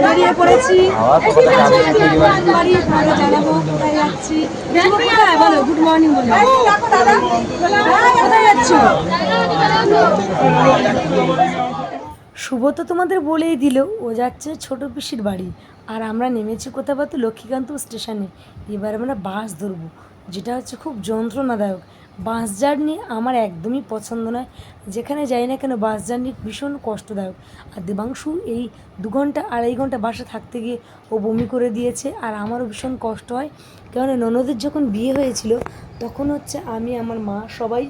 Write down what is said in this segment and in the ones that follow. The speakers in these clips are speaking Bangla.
বেরিয়ে পড়েছি, জানাবো কোথায় যাচ্ছি। বলো গুড মর্নিং, বলো কোথায় যাচ্ছ? শুভ তো তোমাদের বলেই দিল ও যাচ্ছে ছোট পিসির বাড়ি, আর আমরা নেমেছি কোথাও তো লক্ষ্মীকান্তপুর স্টেশনে। এবার আমরা বাস ধরবো, যেটা হচ্ছে খুব যন্ত্রণাদায়ক। বাস জার্নি আমার একদমই পছন্দ নয়, যেখানে যাই না কেন বাস জার্নি ভীষণ কষ্টদায়ক। আর দেবাংশু এই 2 ঘন্টা 2.5 ঘন্টা বাসে থাকতে গিয়ে ও বমি করে দিয়েছে, আর আমারও ভীষণ কষ্ট হয়। কেননা ননদের যখন বিয়ে হয়েছিল তখন হচ্ছে আমি আমার মা সবাই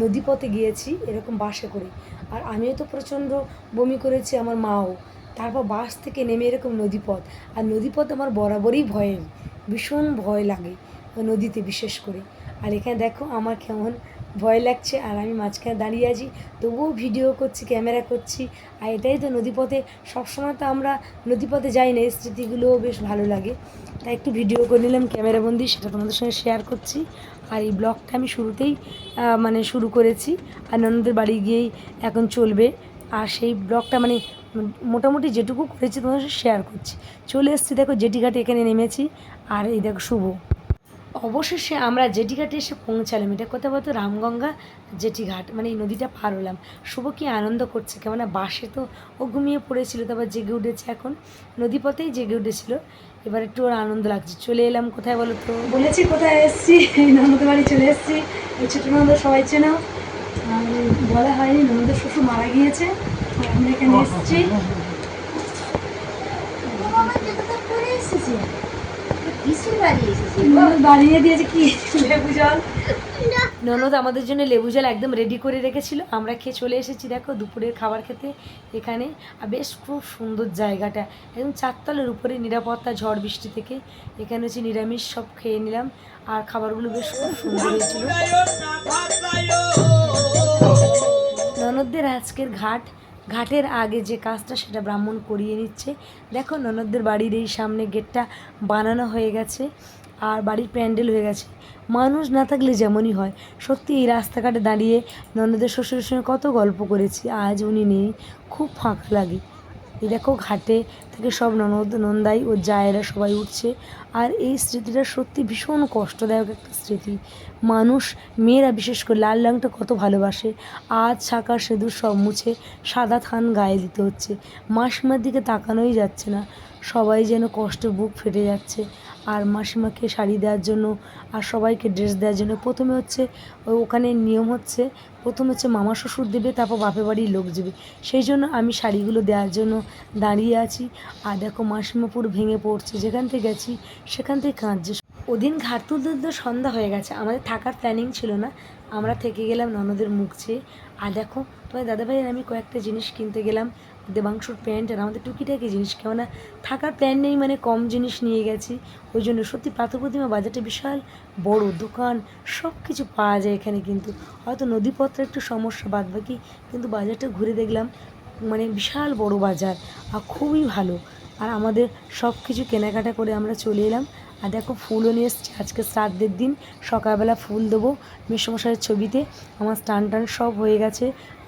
নদীপথে গিয়েছি এরকম বাসে করে, আর আমিও তো প্রচণ্ড বমি করেছি, আমার মাও। তারপর বাস থেকে নেমে এরকম নদীপথ, আর নদীপথ আমার বরাবরই ভয়ের, ভীষণ ভয় লাগে নদীতে বিশেষ করে। আর এখানে দেখো আমার কেমন ভয় লাগছে, আর আমি মাঝখানে দাঁড়িয়ে আছি, তবুও ভিডিও করছি, ক্যামেরা করছি। আর এটাই তো নদীপথে, সবসময় তো আমরা নদীপথে যাই না, এই স্মৃতিগুলোও বেশ ভালো লাগে, তাই একটু ভিডিও করে নিলাম ক্যামেরাবন্দি, সেটা তোমাদের সঙ্গে শেয়ার করছি। আর এই ব্লগটা আমি শুরুতেই মানে শুরু করেছি, আর ননদের বাড়ি গিয়েই এখন চলবে। আর সেই ব্লগটা মানে মোটামুটি যেটুকু করেছি তোমাদের সাথে শেয়ার করছি। চলে এসেছি দেখো জেটিঘাটে, এখানে নেমেছি। আর এই দেখো শুভ, অবশেষে আমরা জেটিঘাটে এসে পৌঁছালাম। এটা কোথাও বলতো রামগঙ্গা জেটিঘাট, মানে এই নদীটা পার হলাম। শুভ কি আনন্দ করছে, কেননা বাসে তো ও ঘুমিয়ে পড়েছিল, তারপর জেগে উঠেছে, এখন নদীপথেই জেগে উঠেছিল। এবার একটু ওর আনন্দ লাগছে। চলে এলাম কোথায় বলো তো, বলেছি কোথায় এসেছি, ননদের বাড়ি চলে এসেছি। এই ছোটো ননদ সবাই চেনো, বলা হয়নি, ননদের শ্বশুর মারা গিয়েছে, আমরা এখানে এসেছি। বানিয়ে দিয়েছে কি লেবু জল, ননদ আমাদের জন্য লেবু জল একদম রেডি করে রেখেছিল, আমরা খেয়ে চলে এসেছি দেখো দুপুরের খাবার খেতে এখানে। আর বেশ খুব সুন্দর জায়গাটা, একদম 4 তলার উপরে, নিরাপত্তা ঝড় বৃষ্টি থেকে। এখানে হচ্ছে নিরামিষ সব খেয়ে নিলাম, আর খাবারগুলো বেশ খুব সুন্দর হয়েছিল। ননদদের আজকের ঘাটের আগে যে কাজটা সেটা ব্রাহ্মণ করিয়ে নিচ্ছে। দেখো ননদদের বাড়ির এই সামনে গেটটা বানানো হয়ে গেছে, আর বাড়ির প্যান্ডেল হয়ে গেছে। মানুষ না থাকলে যেমনই হয়, সত্যি এই রাস্তাঘাটে দাঁড়িয়ে ননদের শ্বশুরের সঙ্গে কত গল্প করেছি, আজ উনি নেই, খুব ফাঁকা লাগে। এই দেখো ঘাটে থেকে সব ননদ নন্দাই ও জায়েরা সবাই উঠছে। আর এই স্মৃতিটা সত্যি ভীষণ কষ্টদায়ক একটা স্মৃতি। মানুষ, মেয়েরা বিশেষ করে লাল রঙটা কত ভালোবাসে, আজ শাঁখা সিঁদুর সব মুছে সাদা থান গায়ে দিতে হচ্ছে। মাসিমার দিকে তাকানোই যাচ্ছে না, সবাই যেন কষ্টে বুক ফেটে যাচ্ছে। আর মাসিমাকে শাড়ি দেওয়ার জন্য আর সবাইকে ড্রেস দেওয়ার জন্য প্রথমে হচ্ছে ওখানে নিয়ম হচ্ছে, প্রথম হচ্ছে মামা শ্বশুর দেবে, তারপর বাপের বাড়ির লোক দেবে। সেই জন্য আমি শাড়িগুলো দেওয়ার জন্য দাঁড়িয়ে আছি। আর দেখো মাসিমা পুরো ভেঙে পড়ছে, যেখান থেকে গেছি সেখান থেকে কাঁদছে। ওদিন ঘাট তুলতে তুলতে সন্ধ্যা হয়ে গেছে, আমাদের থাকার প্ল্যানিং ছিল না, আমরা থেকে গেলাম ননদের মুখ চেয়ে। আর দেখো তোমার দাদাভাইয়ের আমি কয়েকটা জিনিস কিনতে গেলাম, দেবাংশুর প্যান্ট আর আমাদের টুকিটাকি জিনিস, কেননা থাকার প্ল্যান নেই, মানে কম জিনিস নিয়ে গেছি। ওই জন্য সত্যি পাথর প্রতিমা বাজারটা বিশাল বড়, দোকান সব কিছু পাওয়া যায় এখানে, কিন্তু হয়তো নদীপথের একটু সমস্যা, বাদ বাকি কিন্তু বাজারটা ঘুরে দেখলাম মানে বিশাল বড় বাজার, আর খুবই ভালো। আর আমাদের সব কিছু কেনাকাটা করে আমরা চলে এলাম। আর দেখো ফুলও নিয়ে এসছি, আজকে শ্রাদ্ধের দিন, সকালবেলা ফুল দেবো মেসমশাইয়ের ছবিতে। আমার স্টান টান সব হয়ে গেছে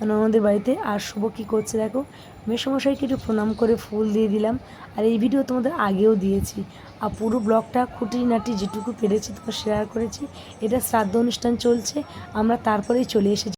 ননদের বাড়িতে। আর শুভ কী করছে দেখো, মেসমশাইকে একটু প্রণাম করে ফুল দিয়ে দিলাম। আর এই ভিডিও তোমাদের আগেও দিয়েছি, আর পুরো ব্লগটা খুঁটিনাটি যেটুকু পেরেছি তোমার শেয়ার করেছি। এটা শ্রাদ্ধ অনুষ্ঠান চলছে, আমরা তারপরেই চলে এসেছি।